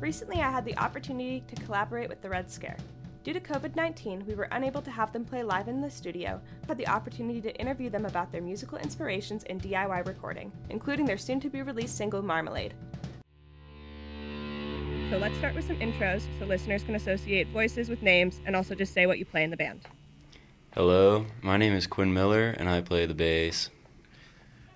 Recently, I had the opportunity to collaborate with the Red Scare. Due to COVID-19, we were unable to have them play live in the studio, but had the opportunity to interview them about their musical inspirations in DIY recording, including their soon-to-be-released single, Marmalade. So let's start with some intros so listeners can associate voices with names and also just say what you play in the band. Hello, my name is Quinn Miller, and I play the bass.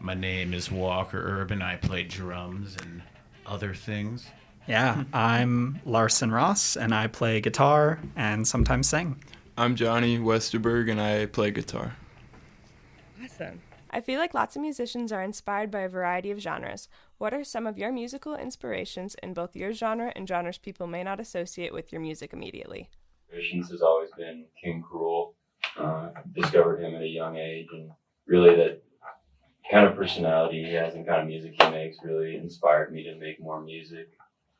My name is Walker Urban. I play drums and other things. Yeah, I'm Larson Ross, and I play guitar and sometimes sing. I'm Johnny Westerberg, and I play guitar. Awesome. I feel like lots of musicians are inspired by a variety of genres. What are some of your musical inspirations in both your genre and genres people may not associate with your music immediately? Inspirations has always been King Cruel. Discovered him at a young age, and really that kind of personality he has and kind of music he makes really inspired me to make more music.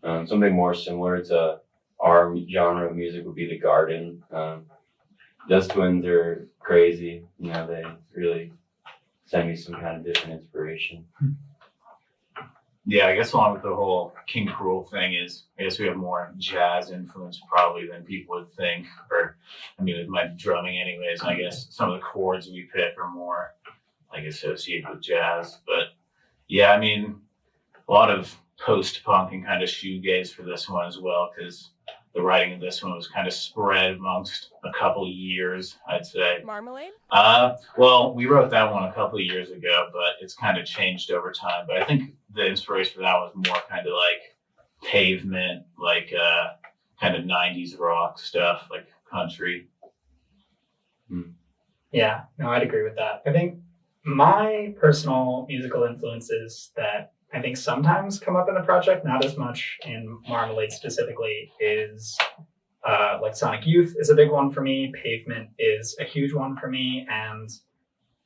Something more similar to our genre of music would be The Garden. Those twins are crazy. You know, they really send me some kind of different inspiration. Yeah, I guess along with the whole King Cruel thing is, I guess we have more jazz influence probably than people would think. Or, I mean, with my drumming anyways, I guess some of the chords we pick are more like associated with jazz. But yeah, I mean, a lot of post-punk and kind of shoegaze for this one as well, because the writing of this one was kind of spread amongst a couple of years, I'd say. Marmalade? Well, we wrote that one a couple of years ago, but it's kind of changed over time. But I think the inspiration for that was more kind of like Pavement, like kind of 90s rock stuff, like country. Yeah, no, I'd agree with that. I think my personal musical influences that I think sometimes come up in the project, not as much in Marmalade specifically, is like Sonic Youth is a big one for me. Pavement is a huge one for me. And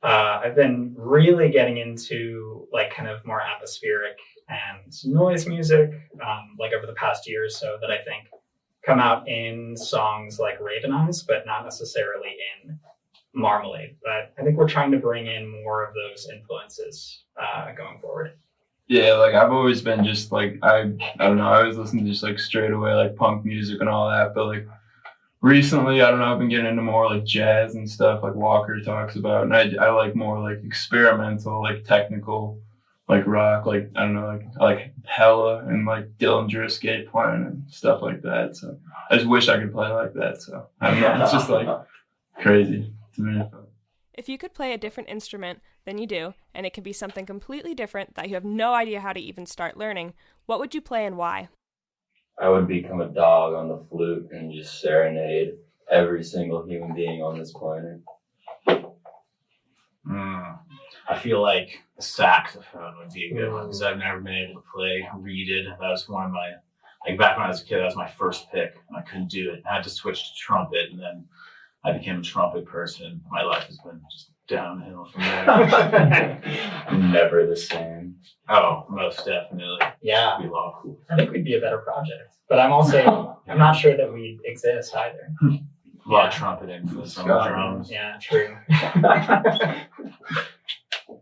I've been really getting into like kind of more atmospheric and noise music like over the past year or so that I think come out in songs like Raven Eyes, but not necessarily in Marmalade. But I think we're trying to bring in more of those influences going forward. Yeah, like I've always been just like, I don't know, I always listen to just like straight away like punk music and all that, but like recently, I don't know, I've been getting into more like jazz and stuff like Walker talks about, and I like more like experimental, like technical, like rock, like I don't know, like I like Hella and like Dillinger Escape Plan and stuff like that. So I just wish I could play like that. So I don't know, it's just like crazy to me. If you could play a different instrument than you do, and it could be something completely different that you have no idea how to even start learning, what would you play and why? I would become a dog on the flute and just serenade every single human being on this planet. I feel like a saxophone would be a good one because I've never been able to play reeded. That was one of my, like back when I was a kid, that was my first pick, and I couldn't do it. I had to switch to trumpet, and then I became a trumpet person. My life has been just downhill from there. Never the same. Oh, most definitely. Yeah, It'd be a lot cool. I think we'd be a better project. But I'm not sure that we'd exist either. A lot of trumpet influence on the drums. Yeah, true.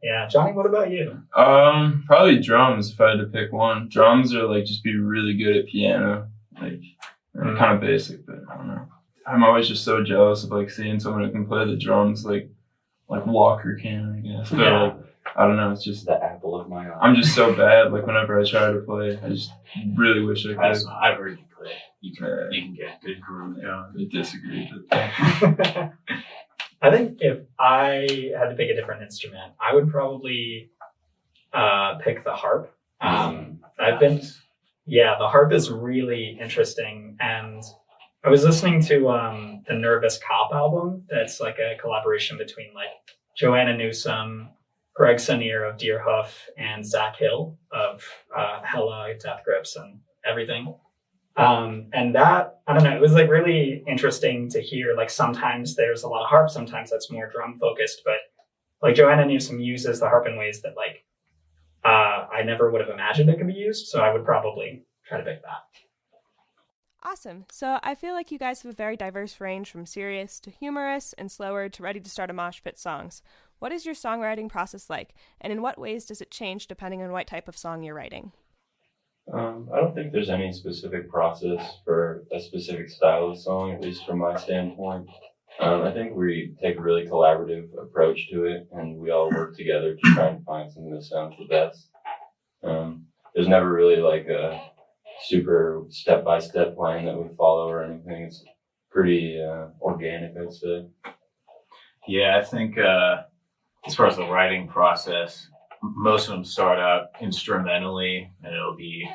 Yeah, Johnny, what about you? Probably drums if I had to pick one. Drums are like just be really good at piano. Like kind of basic, but I don't know. I'm always just so jealous of like seeing someone who can play the drums like Walker can, I guess. But like I don't know, it's just the apple of my eye. I'm just so bad. Like whenever I try to play, I just really wish I could. I've heard you play. You can get good groove. Yeah, I disagree. I think if I had to pick a different instrument, I would probably pick the harp. The harp is really interesting, and I was listening to the Nervous Cop album. That's like a collaboration between like Joanna Newsom, Greg Sonier of Deerhoof, and Zach Hill of Hella, Death Grips, and everything. And that, I don't know, it was like really interesting to hear. Like sometimes there's a lot of harp, sometimes that's more drum focused, but like Joanna Newsom uses the harp in ways that like I never would have imagined it could be used. So I would probably try to pick that. Awesome. So I feel like you guys have a very diverse range from serious to humorous and slower to ready to start a mosh pit songs. What is your songwriting process like, and in what ways does it change depending on what type of song you're writing? I don't think there's any specific process for a specific style of song, at least from my standpoint. I think we take a really collaborative approach to it, and we all work together to try and find something that sounds the best. There's never really like a super step-by-step plan that we follow or anything. It's pretty organic, I'd say. Yeah, I think as far as the writing process, most of them start out instrumentally, and it'll be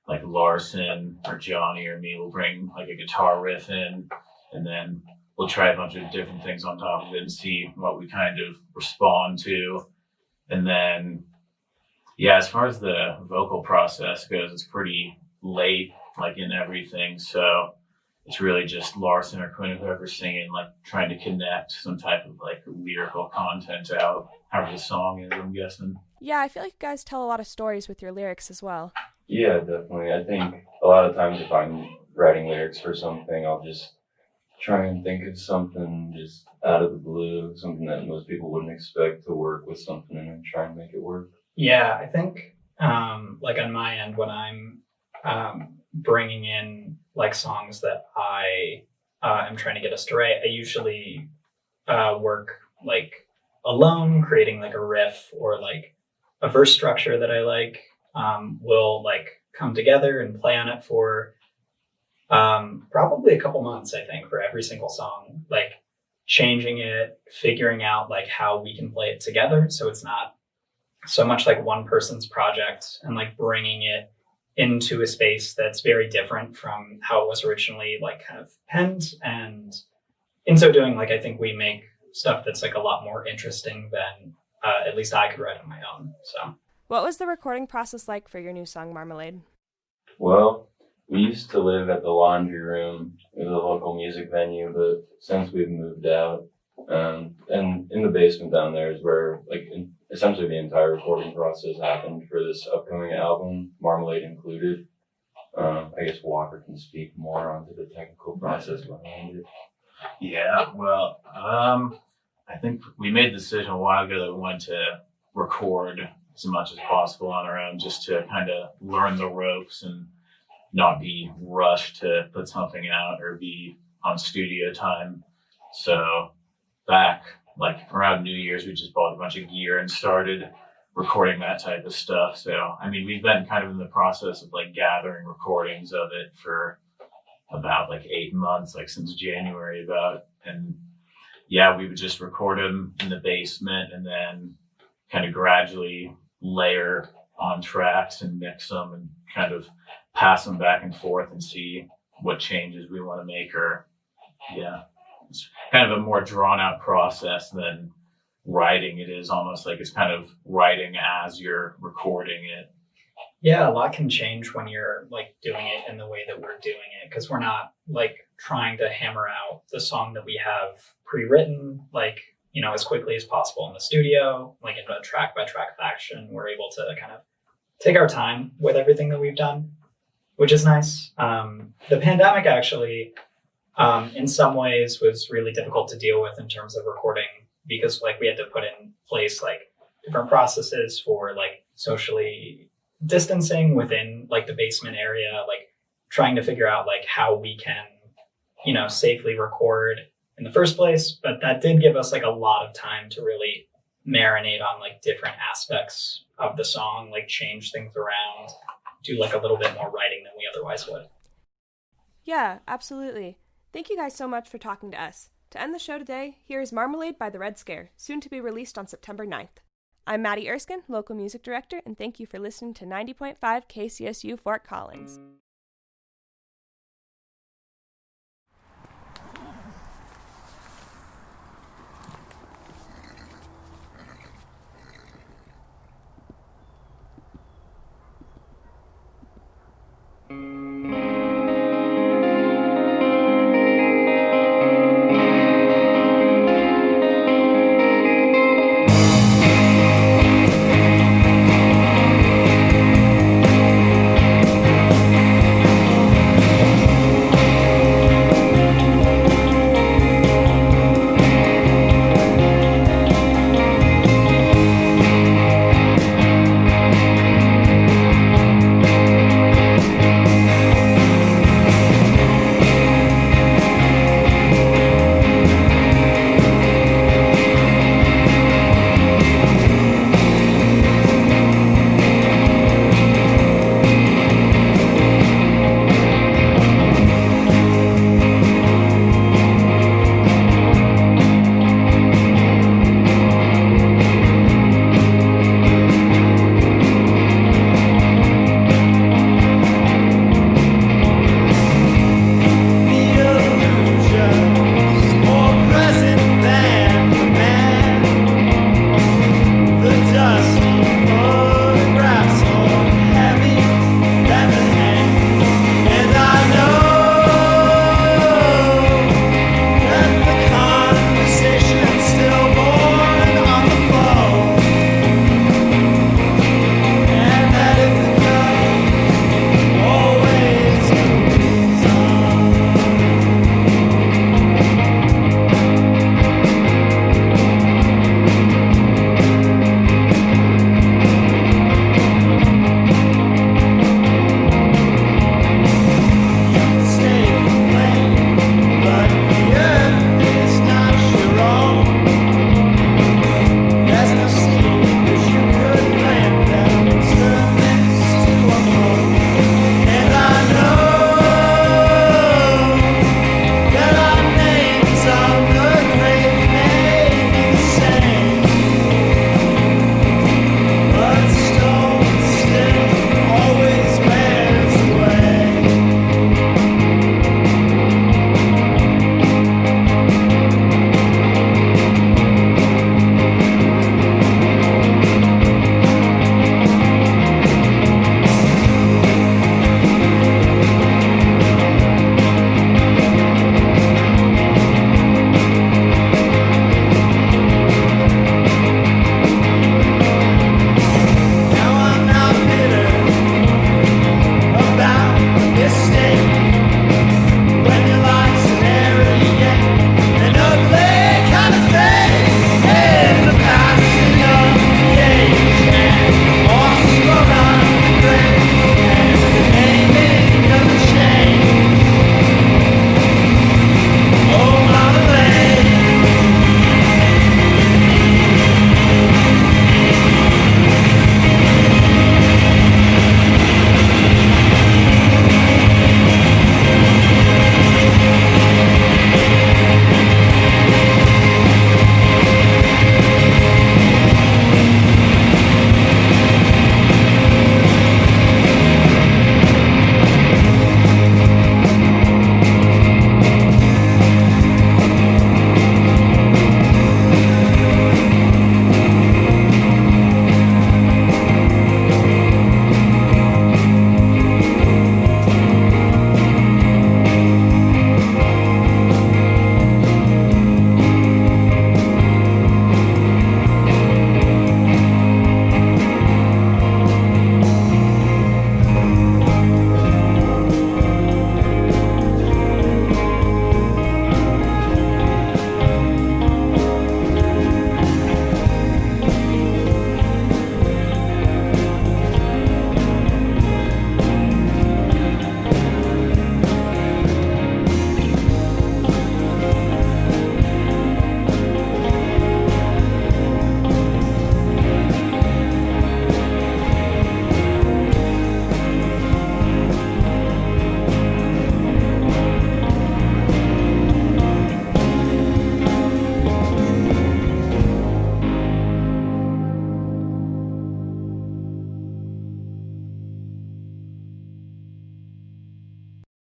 like Larson or Johnny or me will bring like a guitar riff in, and then we'll try a bunch of different things on top of it and see what we kind of respond to. And then, yeah, as far as the vocal process goes, it's pretty late, like in everything. So it's really just Larson or Quinn, whoever's singing, like trying to connect some type of like lyrical content out, however the song is, I'm guessing. Yeah, I feel like you guys tell a lot of stories with your lyrics as well. Yeah, definitely. I think a lot of times if I'm writing lyrics for something, I'll just try and think of something just out of the blue, something that most people wouldn't expect to work with something and then try and make it work. Yeah, I think like on my end, when I'm bringing in like songs that I am trying to get us to write, I usually work like alone, creating like a riff or like a verse structure that I like. We'll like come together and play on it for probably a couple months, I think, for every single song, like changing it, figuring out like how we can play it together. So it's not so much like one person's project, and like bringing it into a space that's very different from how it was originally like kind of penned. And in so doing, like, I think we make stuff that's like a lot more interesting than at least I could write on my own. So What was the recording process like for your new song, Marmalade? Well, we used to live at the Laundry Room. It was a local music venue, but since we've moved out, and in the basement down there is where essentially the entire recording process happened for this upcoming album, Marmalade included. I guess Walker can speak more onto the technical process behind it. Yeah, well, I think we made the decision a while ago that we wanted to record as much as possible on our own, just to kind of learn the ropes and not be rushed to put something out or be on studio time. So back like around New Year's, we just bought a bunch of gear and started recording that type of stuff. So, I mean, we've been kind of in the process of like gathering recordings of it for about like 8 months, like since January about. And yeah, we would just record them in the basement and then kind of gradually layer on tracks and mix them and kind of pass them back and forth and see what changes we want to make. Or yeah, it's kind of a more drawn out process than writing. It is almost like it's kind of writing as you're recording it. yeah, a lot can change when you're like doing it in the way that we're doing it, because we're not like trying to hammer out the song that we have pre-written, like, you know, as quickly as possible in the studio, like in a track by track fashion. We're able to kind of take our time with everything that we've done, which is nice. The pandemic actually, in some ways, was really difficult to deal with in terms of recording, because like we had to put in place like different processes for like socially distancing within like the basement area, like trying to figure out like how we can, you know, safely record in the first place. But that did give us like a lot of time to really marinate on like different aspects of the song, like change things around, do like a little bit more writing than we otherwise would. Yeah, absolutely. Thank you guys so much for talking to us. To end the show today, here is Marmalade by The Red Scare, soon to be released on September 9th. I'm Maddy Erskine, local music director, and thank you for listening to 90.5 KCSU Fort Collins.